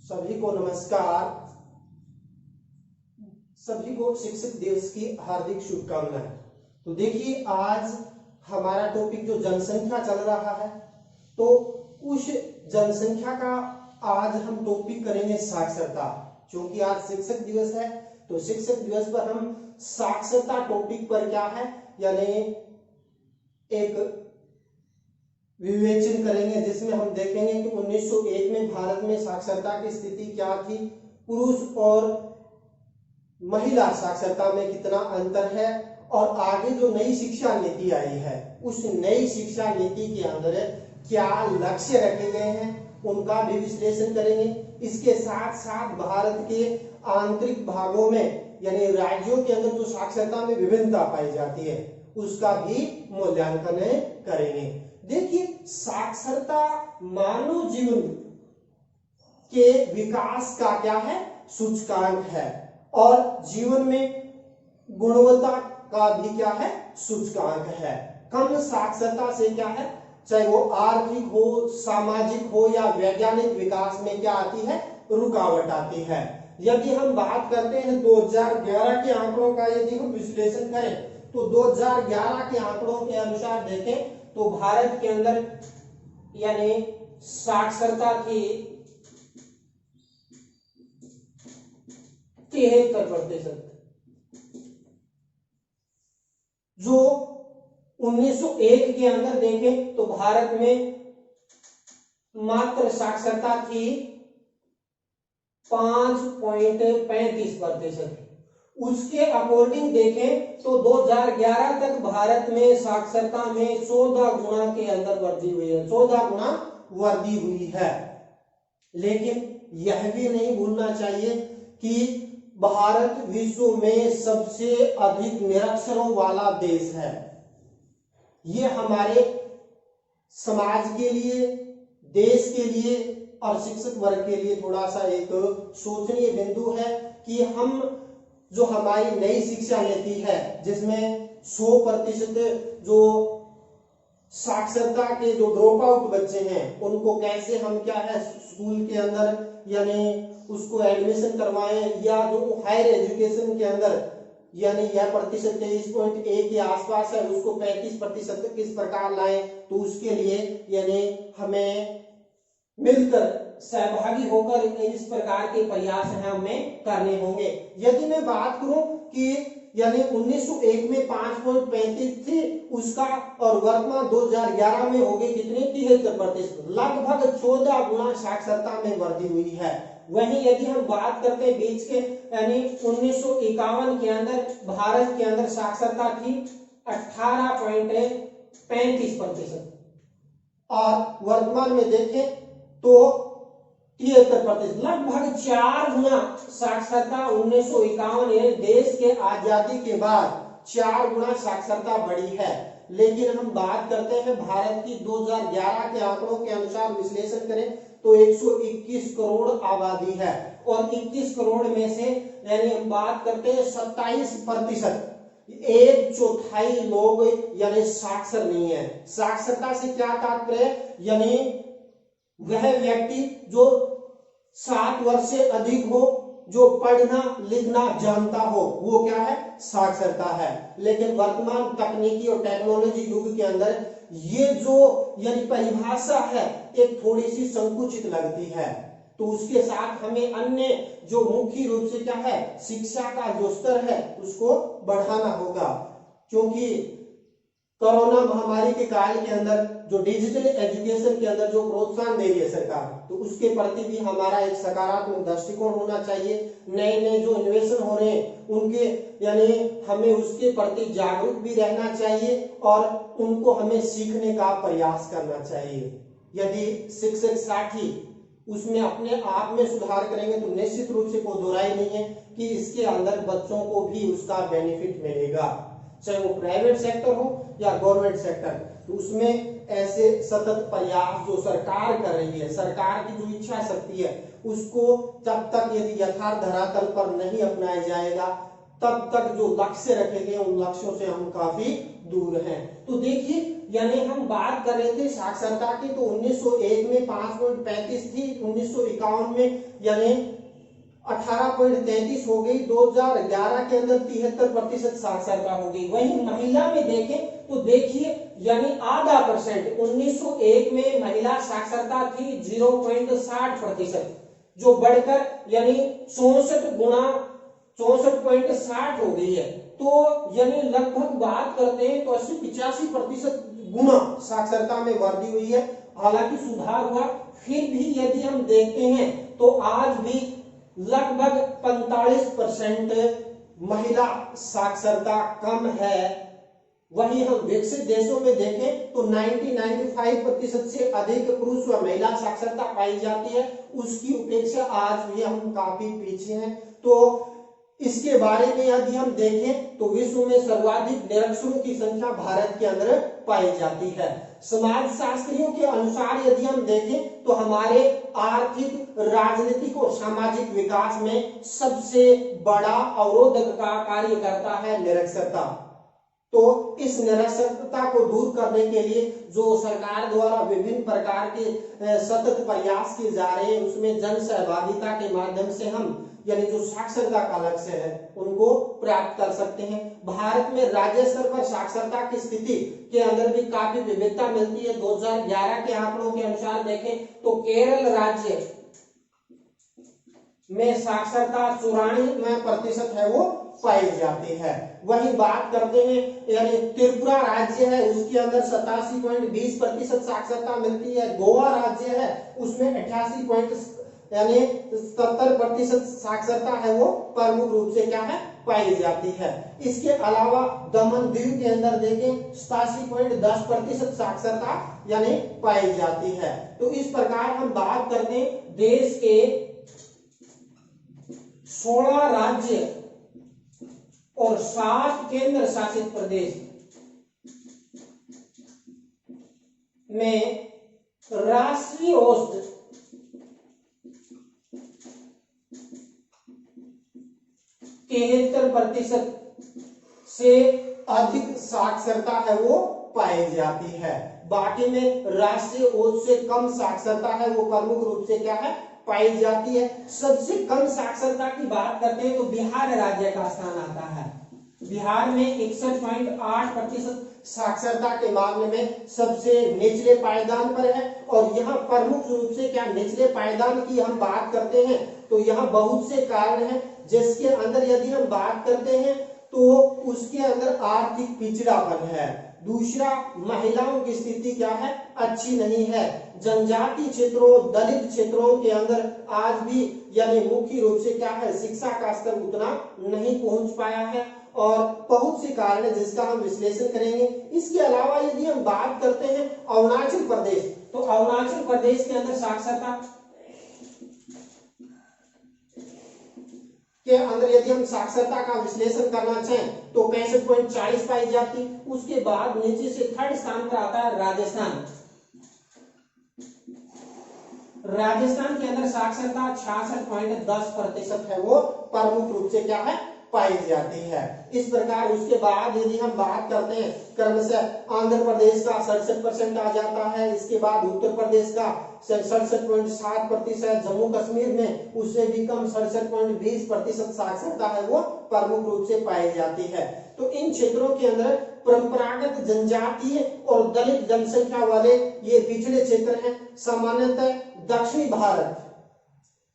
सभी को नमस्कार। सभी को शिक्षक दिवस की हार्दिक शुभकामनाएं। तो देखिए, आज हमारा टॉपिक जो जनसंख्या चल रहा है, तो उस जनसंख्या का आज हम टॉपिक करेंगे साक्षरता। क्योंकि आज शिक्षक दिवस है, तो शिक्षक दिवस पर हम साक्षरता टॉपिक पर क्या है यानी एक विवेचन करेंगे, जिसमें हम देखेंगे कि 1901 में भारत में साक्षरता की स्थिति क्या थी, पुरुष और महिला साक्षरता में कितना अंतर है, और आगे जो नई शिक्षा नीति आई है उस नई शिक्षा नीति के अंदर क्या लक्ष्य रखे गए हैं उनका भी विश्लेषण करेंगे। इसके साथ साथ भारत के आंतरिक भागों में यानी राज्यों के अंदर जो साक्षरता में विभिन्नता पाई जाती है उसका भी मूल्यांकन करेंगे। देखिए, साक्षरता मानव जीवन के विकास का क्या है, सूचकांक है, और जीवन में गुणवत्ता का भी क्या है, सूचकांक है। कम साक्षरता से क्या है, चाहे वो आर्थिक हो, सामाजिक हो या वैज्ञानिक विकास में क्या आती है, रुकावट आती है। यदि हम बात करते हैं 2011 के आंकड़ों का, यदि हम विश्लेषण करें तो 2011 के आंकड़ों के अनुसार देखें तो भारत के अंदर यानी साक्षरता थी 73%, जो 1901 के अंदर देखें तो भारत में मात्र साक्षरता थी 5.35%। उसके अकॉर्डिंग देखें तो 2011 तक भारत में साक्षरता में 14 गुना के अंदर वृद्धि हुई है, 14 गुना वृद्धि हुई है। लेकिन यह भी नहीं भूलना चाहिए कि भारत विश्व में सबसे अधिक निरक्षरों वाला देश है। ये हमारे समाज के लिए, देश के लिए और शिक्षक वर्ग के लिए थोड़ा सा एक सोचनीय बिंदु है कि हम जो हमारी नई शिक्षा नीति है जिसमें 100% जो साक्षरता के जो ड्रॉप आउट बच्चे हैं उनको कैसे हम क्या है स्कूल के अंदर यानी उसको एडमिशन करवाएं, या जो हायर एजुकेशन के अंदर यानी यह प्रतिशत 23.1 के आसपास है उसको 35% किस प्रकार लाएं, तो उसके लिए यानी हमें मिलकर सहभागी होकर इस प्रकार के प्रयास हमें करने होंगे। यदि मैं बात करूं कि यानी 1901 में 5.35 थी उसका, और वर्तमान 2011 में हो गई कितनी, 73%, लगभग 14 गुना साक्षरता में वृद्धि हुई है। वहीं यदि हम बात करते हैं बीच के यानी 1951 के अंदर भारत के अंदर साक्षरता थी 18.35%, और वर्तमान में देखें तो 73%, लगभग 4 गुना साक्षरता 1951 देश के आजादी के बाद 4 गुना साक्षरता बढ़ी है। लेकिन हम बात करते हैं भारत की 2011 के आंकड़ों के अनुसार विश्लेषण करें तो 121 करोड़ आबादी है, और 21 करोड़ में से यानी हम बात करते हैं 27%, 1/4 लोग यानी साक्षर नहीं है। साक्षरता से क्या तात्पर्य, यानी वह व्यक्ति जो 7 वर्ष से अधिक हो, जो पढ़ना लिखना जानता हो, वो क्या है, साक्षरता है। लेकिन वर्तमान तकनीकी और टेक्नोलॉजी युग के अंदर ये जो यानी परिभाषा है एक थोड़ी सी संकुचित लगती है, तो उसके साथ हमें अन्य जो मुख्य रूप से क्या है शिक्षा का जो स्तर है उसको बढ़ाना होगा। क्योंकि कोरोना महामारी के काल के अंदर जो डिजिटल एजुकेशन के अंदर जो प्रोत्साहन दे रही है सरकार, तो उसके प्रति भी हमारा एक सकारात्मक दृष्टिकोण होना चाहिए। नए नए जो इन्वेशन हो रहे हैं उनके यानी हमें उसके प्रति जागरूक भी रहना चाहिए, और उनको हमें सीखने का प्रयास करना चाहिए। यदि शिक्षक साथी उसमें अपने आप में सुधार करेंगे तो निश्चित रूप से कोई दोहराई नहीं है कि इसके अंदर बच्चों को भी उसका बेनिफिट मिलेगा, चाहे वो प्राइवेट सेक्टर हो या गवर्नमेंट सेक्टर। तो उसमें ऐसे सतत प्रयास जो सरकार कर रही है, सरकार की जो इच्छा शक्ति है उसको जब तक यदि यथार्थ धरातल पर नहीं अपनाया जाएगा तब तक जो लक्ष्य रखे गए उन लक्ष्यों से हम काफी दूर हैं। तो देखिए, यानी हम बात कर रहे थे साक्षरता की, तो 1901 में 5.35 थी, 1951 में यानी 18.33 हो गई, 2011 के अंदर 73% साक्षरता हो गई। वहीं महिला में देखें तो देखिए यानी आधा परसेंट, 1901 में महिला साक्षरता थी 0.60%, जो बढ़कर यानी 64.60 हो गई है। तो यानी लगभग बात करते हैं तो 80-85% गुना साक्षरता में वृद्धि हुई है। हालांकि सुधार हुआ, फिर भी यदि हम देखते हैं तो आज भी लगभग 45% महिला साक्षरता कम है। वहीं हम विकसित देशों में देखें तो 95% से अधिक पुरुष व महिला साक्षरता पाई जाती है। उसकी उपेक्षा आज भी हम काफी पीछे हैं। तो इसके बारे में यदि हम देखें तो विश्व में सर्वाधिक निरक्षरों की संख्या भारत के अंदर पाई जाती है। समाज शास्त्रियों के अनुसार यदि हम देखें तो हमारे आर्थिक, राजनीतिक और सामाजिक विकास में सबसे बड़ा अवरोधक का कार्य करता है निरक्षरता। तो इस निरक्षरता को दूर करने के लिए जो सरकार द्वारा विभिन्न प्रकार के सतत प्रयास किए जा रहे हैं, उसमें जन सहभागिता के माध्यम से हम यानी जो साक्षरता का लक्ष्य है उनको प्राप्त कर सकते हैं। भारत में राज्य स्तर पर साक्षरता की स्थिति के अंदर भी काफी विविधता मिलती है। 2011 के आंकड़ों के अनुसार देखें तो केरल राज्य में साक्षरता 94% है वो पाई जाती है। वही बात करते हैं यानी त्रिपुरा राज्य है, उसके अंदर 87.20% साक्षरता मिलती है। गोवा राज्य है, उसमें 70% साक्षरता है वो प्रमुख रूप से क्या है पाई जाती है। इसके अलावा दमन दीव के अंदर देखें 87.10% साक्षरता यानी पाई जाती है। तो इस प्रकार हम बात करते हैं देश के 16 राज्य और 7 केंद्र शासित प्रदेश में राष्ट्रीय औसत 73% से अधिक साक्षरता है वो पाई जाती है। बाकी में राष्ट्रीय औसत से कम साक्षरता है वो प्रमुख रूप से क्या है पाई जाती है। सबसे कम साक्षरता की बात करते हैं तो बिहार राज्य का स्थान आता है। बिहार में 61.8% साक्षरता के मामले में सबसे निचले पायदान पर है। और यहाँ प्रमुख रूप से क्या निचले पायदान की हम बात करते हैं तो यहाँ बहुत से कारण हैं, जिसके अंदर यदि हम बात करते हैं तो उसके अंदर आर्थिक पिछड़ापन है। दूसरा, महिलाओं की स्थिति क्या है अच्छी नहीं है। जनजाति क्षेत्रों, दलित क्षेत्रों के अंदर आज भी यानी मुख्य रूप से क्या है शिक्षा का स्तर उतना नहीं पहुंच पाया है। और बहुत से कारण है जिसका हम विश्लेषण करेंगे। इसके अलावा यदि हम बात करते हैं अरुणाचल प्रदेश, तो अरुणाचल प्रदेश के अंदर साक्षरता के अंदर यदि हम साक्षरता का विश्लेषण करना चाहें तो 65.40 पाई जाती। उसके बाद नीचे से थर्ड स्थान पर आता है राजस्थान। राजस्थान के अंदर साक्षरता 66.10% है वो प्रमुख रूप से क्या है पाई जाती है। इस प्रकार उसके बाद यदि हम बात करते हैं क्रमशः आंध्र प्रदेश का 67% आ जाता है। इसके बाद उत्तर प्रदेश का 67.7%, जम्मू कश्मीर में उससे भी कम 67.20% साक्षरता है वो प्रमुख रूप से पाई जाती है। तो इन क्षेत्रों के अंदर परंपरागत जनजातीय और दलित जनसंख्या वाले ये पिछड़े क्षेत्र हैं। सामान्यतः दक्षिणी भारत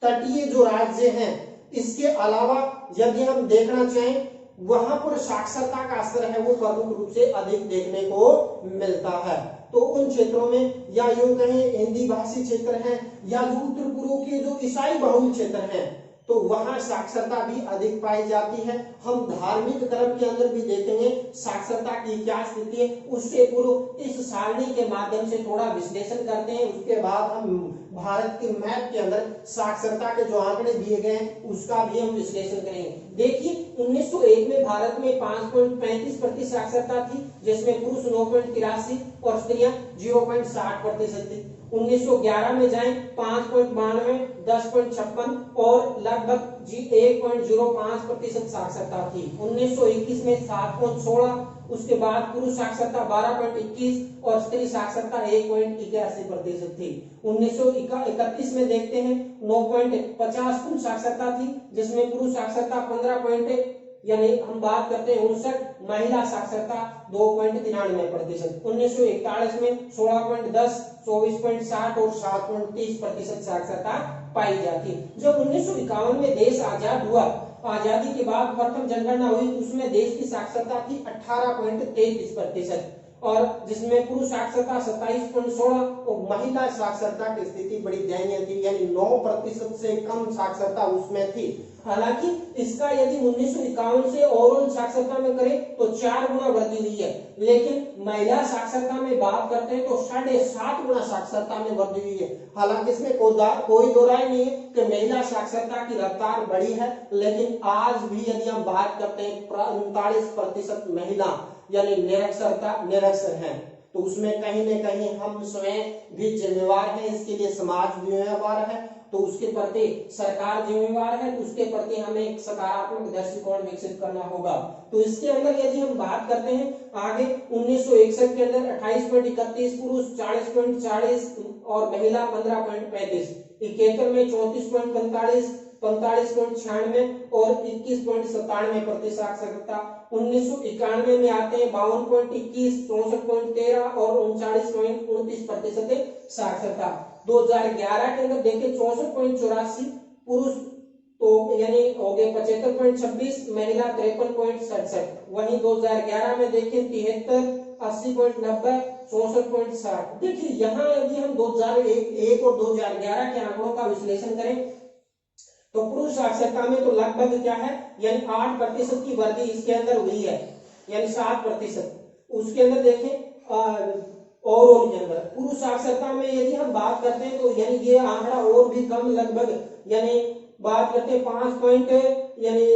तटीय जो राज्य हैं, इसके अलावा यदि हम देखना चाहें वहां पर साक्षरता का स्तर है वो प्रमुख रूप से अधिक देखने को मिलता है। तो उन क्षेत्रों में या यूं कहें हिंदी भाषी क्षेत्र हैं या जो उत्तर पूर्व के जो ईसाई बहुल क्षेत्र हैं तो वहां साक्षरता भी अधिक पाई जाती है। हम धार्मिक क्रम के अंदर भी देखेंगे साक्षरता की क्या स्थिति है। उससे पूर्व इस सारणी के माध्यम से थोड़ा विश्लेषण करते हैं, उसके बाद हम भारत के मैप के अंदर साक्षरता के जो आंकड़े दिए गए हैं उसका भी हम विश्लेषण करेंगे। देखिए 1901 में भारत में 5.35% साक्षरता थी, जिसमें पुरुष 9.83 और स्त्रियां 0.60% थी। 1911 में जाएं 5.92, 10.56 और लगभग 1.05% साक्षरता थी। 1921 में 7.16, उसके बाद पुरुष साक्षरता 12.21 और स्त्री साक्षरता 1.81% थी। 1931 में देखते हैं 9.50 पुरुष साक्षरता थी, जिसमें पुरुष साक्षरता 15 यानी हम बात करते हैं 59, महिला साक्षरता 2.93%। 1941 में 16.10, 24.60 और 7.30% साक्षरता पाई जाती। जब 1951 में देश आजाद हुआ, आजादी के बाद प्रथम जनगणना हुई, उसमें देश की साक्षरता थी 18.33% और जिसमें पुरुष साक्षरता 27.16 और महिला साक्षरता की स्थिति बड़ी दयनीय थी, यानी 9% से कम साक्षरता उसमें थी। हालांकि इसका यदि 1951 से ओवरऑल साक्षरता में करें तो 4 गुना वृद्धि हुई है, लेकिन महिला साक्षरता में बात करते हैं तो 7.5 गुना साक्षरता में वृद्धि हुई है। हालांकि इसमें कोई दो राय नहीं है कि महिला साक्षरता की रफ्तार बढ़ी है, लेकिन आज भी यदि हम बात करते हैं 39% महिला यानी निरक्षर हैं, तो उसमें कहीं न कहीं हम स्वयं भी जिम्मेवार हैं, इसके लिए समाज जिम्मेवार है, तो उसके प्रति सरकार जिम्मेवार है, तो उसके प्रति हमें एक सकारात्मक दृष्टिकोण विकसित करना होगा। तो इसके अंदर यदि हम बात करते हैं आगे 1961 के अंदर 28.31 पुरुष, 40.40 और महिला 15.35, 71 में 34.45, 45.96 और 21.97% साक्षरता। 1991 में आते हैं 52.21, 64.13 और 39.29% साक्षरता। 2011 के अंदर देखिए 64.84 पुरुष तो यानी हो गए 75.26, महिला 53.67। वहीं 2011 में देखिए 73, 80.90, 64.60। देखिए यहाँ यदि हम 2001 और 2011 के आंकड़ों का विश्लेषण करें तो पुरुष साक्षरता में तो लगभग क्या है, यानी 8% की वृद्धि इसके अंदर हुई है, यानी 7%। उसके अंदर देखें ओवरऑल के अंदर पुरुष साक्षरता में यदि हम बात करते हैं तो यानी ये आंकड़ा और भी कम, लगभग यानी बात करते हैं 5 यानी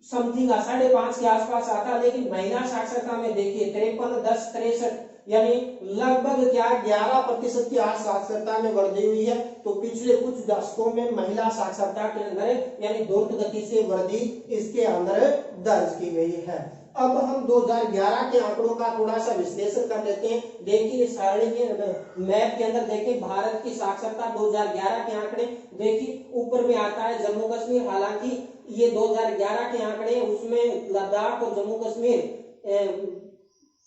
समथिंग 5.5 के आसपास आता है। लेकिन महिला साक्षरता में देखिए 53, 10, 63 यानी लगभग क्या 11% की आज साक्षरता में वृद्धि हुई है। तो पिछले कुछ दशकों में महिला साक्षरता के अंदर यानी द्रुत गति से वृद्धि इसके अंदर दर्ज की गई है। अब हम 2011 के आंकड़ों का थोड़ा सा विश्लेषण कर लेते हैं। देखिए सारणी के मैप के अंदर देखिए भारत की साक्षरता 2011 के आंकड़े देखिए ऊपर में आता है जम्मू कश्मीर। हालांकि ये 2011 के आंकड़े, उसमें लद्दाख और जम्मू कश्मीर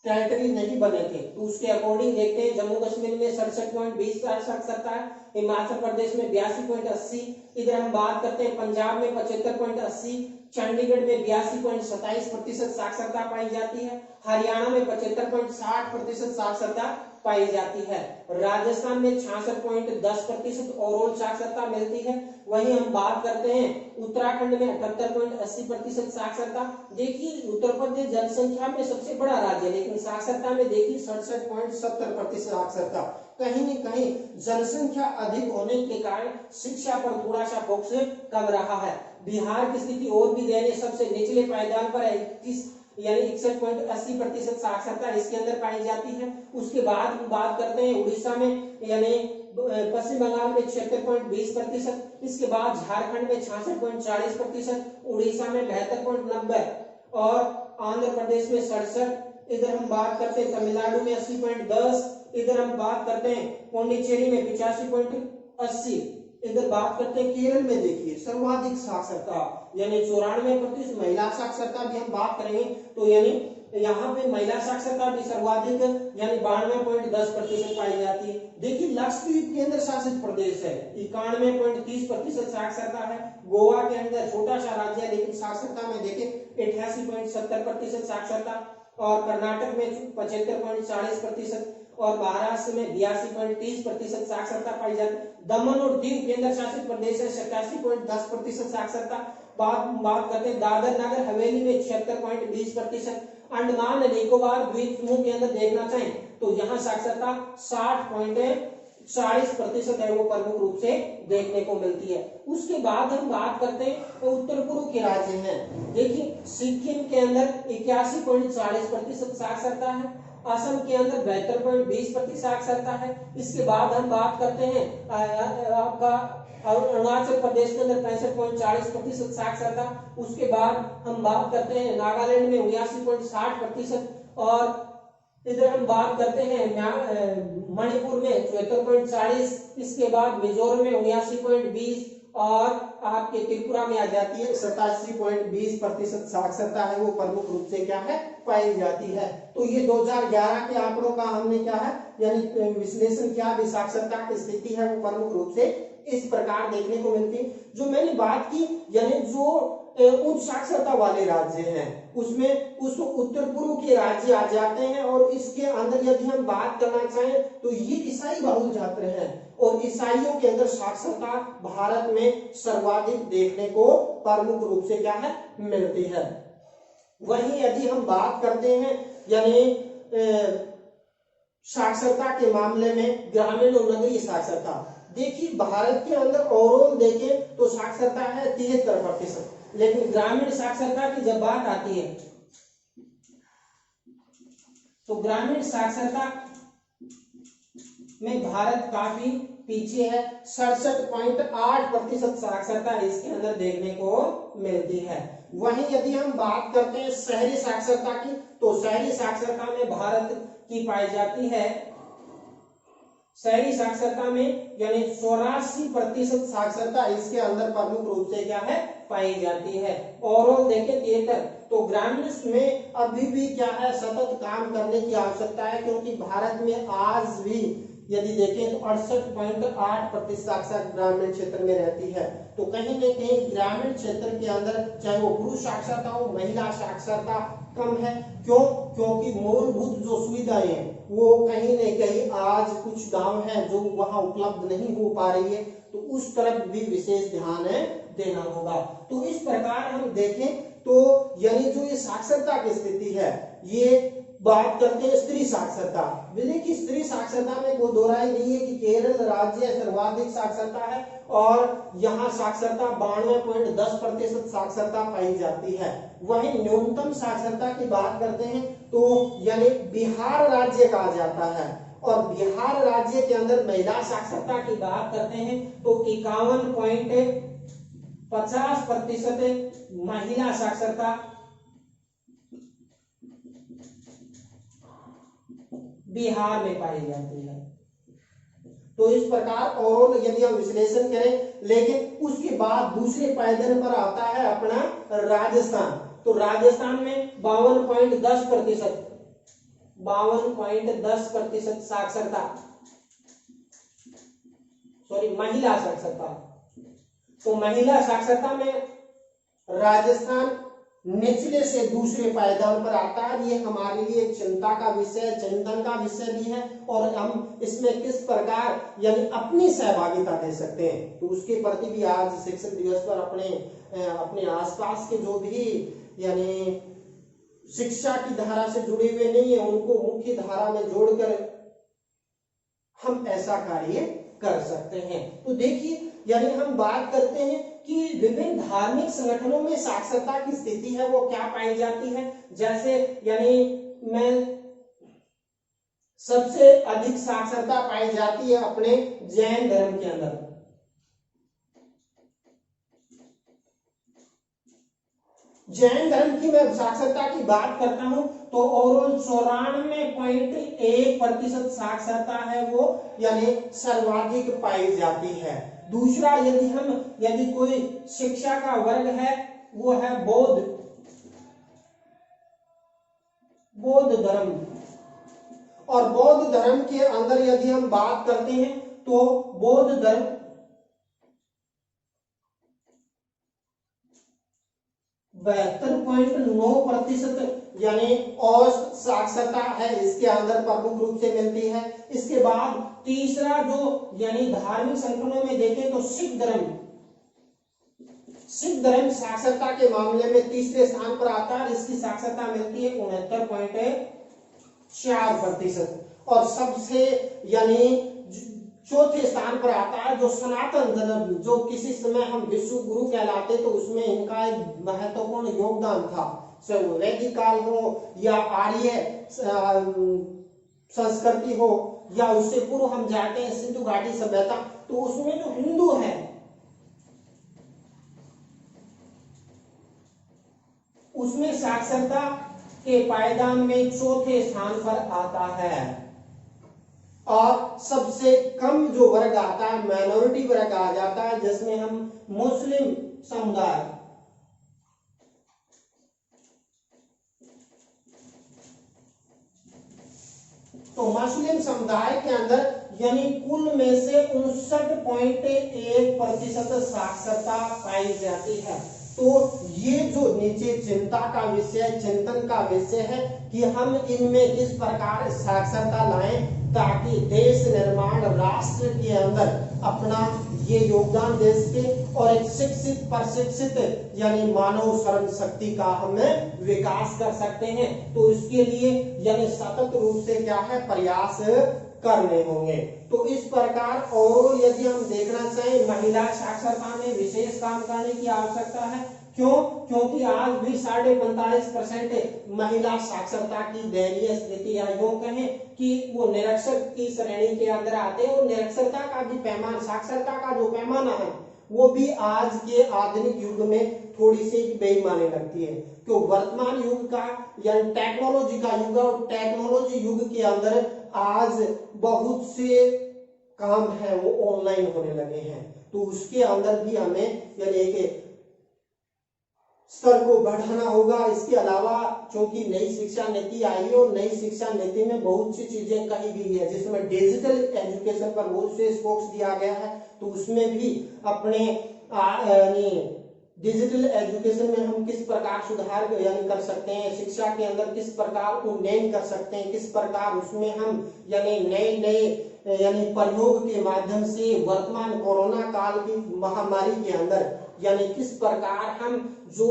टेरिटरी नहीं बने थे, तो उसके अकॉर्डिंग देखते हैं जम्मू कश्मीर में 67.20 साक्षरता है, हिमाचल प्रदेश में 82.80, इधर हम बात करते हैं पंजाब में 75.80, चंडीगढ़ में 82.27% साक्षरता पाई जाती है, हरियाणा में 75.60% साक्षरता पाई जाती है, राजस्थान में 66.10% ओवरऑल साक्षरता मिलती है। वहीं हम बात करते हैं उत्तराखंड में 78.80% साक्षरता। देखिए उत्तर प्रदेश जनसंख्या में सबसे बड़ा राज्य है, लेकिन साक्षरता में देखिए 67.70% साक्षरता। कहीं न कहीं जनसंख्या अधिक होने के कारण शिक्षा पर थोड़ा सा फोकस कम रहा है। बिहार की स्थिति और भी दयनीय, सबसे निचले पायदान पर 21 यानी 61.80% साक्षरता इसके अंदर पाई जाती है। उसके बाद हम बात करते हैं उड़ीसा में यानी पश्चिम बंगाल में 76.20%, इसके बाद झारखंड में 66.40%, उड़ीसा में 72.90 और आंध्र प्रदेश में 67। इधर हम बात करते हैं तमिलनाडु में 80.10, इधर हम बात करते हैं पौंडीचेरी में 85.80, इधर बात करते हैं केरल में देखिए सर्वाधिक साक्षरता यानी 94%। महिला साक्षरता भी हम बात करेंगे तो यानी यहाँ पे महिला साक्षरता भी सर्वाधिक यानी 92.10% पाई जाती है। देखिए लक्षद्वीप केंद्र शासित प्रदेश है, 91.30% साक्षरता है। गोवा के अंदर छोटा सा राज्य है, लेकिन साक्षरता में देखें 88.70% साक्षरता, और कर्नाटक में 75.40% और महाराष्ट्र में 82.30% साक्षरता पाई जाती है। दमन और दीव केंद्र शासित प्रदेश है, 87.10% साक्षरता। बात करते हैं दादर नगर हवेली में 76.20%। अंडमान निकोबार द्वीप समूह के अंदर देखना चाहें तो यहाँ साक्षरता 60.40% है, वो प्रमुख रूप से देखने को मिलती है। उसके बाद हम बात करते हैं उत्तर पूर्व के राज्य हैं। देखिए सिक्किम के अंदर 81.40% साक्षरता है, असम के अंदर 72.20% साक्षरता है। इसके बाद हम बात करते हैं आपका और अरुणाचल प्रदेश के अंदर 65.40% साक्षरता। उसके बाद हम बात करते हैं नागालैंड में 79.60%, और इधर हम बात करते हैं मणिपुर में 74.40, इसके बाद मिजोरम में 79.20, और आपके त्रिपुरा में आ जाती है 87.20% साक्षरता है वो प्रमुख रूप से क्या है पाई जाती है। तो ये 2011 के आंकड़ों का हमने क्या है यानी विश्लेषण किया, भी साक्षरता की स्थिति है वो प्रमुख रूप से इस प्रकार देखने को मिलती है। जो मैंने बात की यानी जो उच्च साक्षरता वाले राज्य हैं उसमें उसको उत्तर पूर्व के राज्य आ जाते हैं, और इसके अंदर यदि हम बात करना चाहें तो ये ईसाई बहुल छात्र हैं, और ईसाइयों के अंदर साक्षरता भारत में सर्वाधिक देखने को प्रमुख रूप से क्या है मिलती है। वहीं यदि हम बात करते हैं यानी साक्षरता के मामले में ग्रामीण और नगरीय साक्षरता, देखिए भारत के अंदर ओवरऑल देखें तो साक्षरता है 73%, लेकिन ग्रामीण साक्षरता की जब बात आती है तो ग्रामीण साक्षरता में भारत काफी पीछे है। 67.8% साक्षरता इसके अंदर देखने को मिलती है। वहीं यदि हम बात करते हैं शहरी साक्षरता की, तो शहरी साक्षरता में भारत की पाई जाती है, शहरी साक्षरता में यानी 84% साक्षरता इसके अंदर प्रमुख रूप से क्या है पाई जाती है। ओवरऑल देखें 73, तो ग्रामीण में अभी भी क्या है सतत काम करने की आवश्यकता है, क्योंकि भारत में आज भी यदि देखें तो 68.8% साक्षरता ग्रामीण क्षेत्र में रहती है। तो कहीं न कहीं ग्रामीण क्षेत्र के अंदर चाहे वो पुरुष साक्षरता हो महिला साक्षरता कम है। क्यों? क्योंकि मूलभूत जो सुविधाएं हैं वो कहीं न कहीं आज कुछ गांव हैं जो वहां उपलब्ध नहीं हो पा रही है, तो उस तरफ भी विशेष ध्यान देना होगा। तो इस प्रकार हम देखें तो यानी जो ये साक्षरता की स्थिति है, ये बात करते हैं स्त्री साक्षरता। देखिए स्त्री साक्षरता में कोई दो राय नहीं है कि केरल राज्य सर्वाधिक साक्षरता है, और यहाँ साक्षरता 92.10% साक्षरता पाई जाती है। वहीं न्यूनतम साक्षरता की बात करते हैं तो यानी बिहार राज्य कहा जाता है, और बिहार राज्य के अंदर महिला साक्षरता की बात करते हैं तो 51.50% महिला साक्षरता बिहार में पाई जाती है। तो इस प्रकार ओवरऑल यदि हम विश्लेषण करें, लेकिन उसके बाद दूसरे पायदान पर आता है अपना राजस्थान। तो राजस्थान में 52.10% साक्षरता, महिला साक्षरता। तो महिला साक्षरता में राजस्थान निचले से दूसरे पायदान पर आता है। ये हमारे लिए चिंता का विषय, चिंतन का विषय भी है, और हम इसमें किस प्रकार यानी अपनी सहभागिता दे सकते हैं, तो उसके प्रति भी आज शिक्षक दिवस पर अपने आसपास के जो भी यानी शिक्षा की धारा से जुड़े हुए नहीं है उनको मुख्य धारा में जोड़कर हम ऐसा कार्य कर सकते हैं। तो देखिए यानी हम बात करते हैं कि विभिन्न धार्मिक संगठनों में साक्षरता की स्थिति है वो क्या पाई जाती है। जैसे यानी मैं सबसे अधिक साक्षरता पाई जाती है अपने जैन धर्म के अंदर। जैन धर्म की मैं साक्षरता की बात करता हूं तो ओवरऑल 94.1% साक्षरता है वो यानी सर्वाधिक पाई जाती है। दूसरा यदि कोई शिक्षा का वर्ग है वो है बौद्ध धर्म, और बौद्ध धर्म के अंदर यदि हम बात करते हैं तो बौद्ध धर्म 72.9% यानी औसत साक्षरता है इसके अंदर प्रमुख रूप से मिलती है। इसके बाद तीसरा जो यानी धार्मिक संगठनों में देखें तो सिख धर्म साक्षरता के मामले में तीसरे स्थान पर आता है, इसकी साक्षरता मिलती है 69.4%। और सबसे यानी चौथे स्थान पर आता है जो सनातन धर्म, जो किसी समय हम विश्व गुरु कहलाते तो उसमें इनका एक महत्वपूर्ण योगदान था। वैदिक काल हो या आर्य संस्कृति हो या उससे पूर्व हम जाते हैं सिंधु घाटी सभ्यता, तो उसमें जो हिंदू है उसमें साक्षरता के पायदान में चौथे स्थान पर आता है। और सबसे कम जो वर्ग आता है माइनॉरिटी वर्ग आ जाता है, जिसमें हम मुस्लिम समुदाय, तो मुस्लिम समुदाय के अंदर यानी कुल में से 59.1% साक्षरता पाई जाती है। तो ये जो नीचे चिंता का विषय, चिंतन का विषय है कि हम इनमें किस प्रकार साक्षरता लाएं ताकि देश निर्माण, राष्ट्र के अंदर अपना ये योगदान दे सके और एक शिक्षित प्रशिक्षित यानी मानव श्रम शक्ति का हमें विकास कर सकते हैं। तो इसके लिए यानी सतत रूप से क्या है, प्रयास करने होंगे। तो इस प्रकार और यदि हम देखना चाहें, महिला साक्षरता में विशेष काम करने की आवश्यकता है। क्यों? क्योंकि आज भी 45.5% महिला साक्षरता की दयनीय स्थिति है। यूं कहें कि वो निरक्षर की श्रेणी के अंदर आते हैं और निरक्षरता का भी पैमाना, साक्षरता का जो पैमाना है वो भी आज के आधुनिक युग में थोड़ी सी बेईमानी लगती है। तो वर्तमान युग का यानी टेक्नोलॉजी का युग, और टेक्नोलॉजी युग के अंदर आज बहुत से काम है वो ऑनलाइन होने लगे हैं। तो उसके अंदर भी हमें यानी एक स्तर को बढ़ाना होगा। इसके अलावा क्योंकि नई शिक्षा नीति आई है और नई शिक्षा नीति में बहुत सी चीजें कही गई है, जिसमें डिजिटल एजुकेशन पर बहुत से फोकस दिया गया है। तो उसमें भी अपने यानी डिजिटल एजुकेशन में हम किस प्रकार सुधार यानी कर सकते हैं, शिक्षा के अंदर किस प्रकार उन्नयन कर सकते हैं, किस प्रकार उसमें हम यानी नए नए यानी प्रयोग के माध्यम से वर्तमान कोरोना काल की महामारी के अंदर यानी किस प्रकार हम जो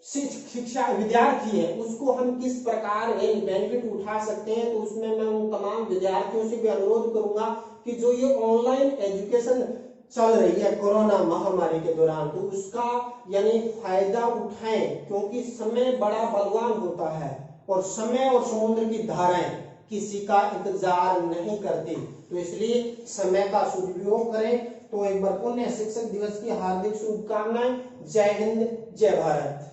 शिक्षा विद्यार्थी है उसको हम किस प्रकार बेनिफिट उठा सकते हैं। तो उसमें मैं उन तमाम विद्यार्थियों से भी अनुरोध करूंगा कि जो ये ऑनलाइन एजुकेशन चल रही है कोरोना महामारी के दौरान, तो उसका यानी फायदा उठाएं, क्योंकि समय बड़ा बलवान होता है और समय और समुद्र की धाराएं किसी का इंतजार नहीं करती। तो इसलिए समय का सदुपयोग करें। तो एक बार पुण्य शिक्षक दिवस की हार्दिक शुभकामनाएं। जय हिंद, जय भारत।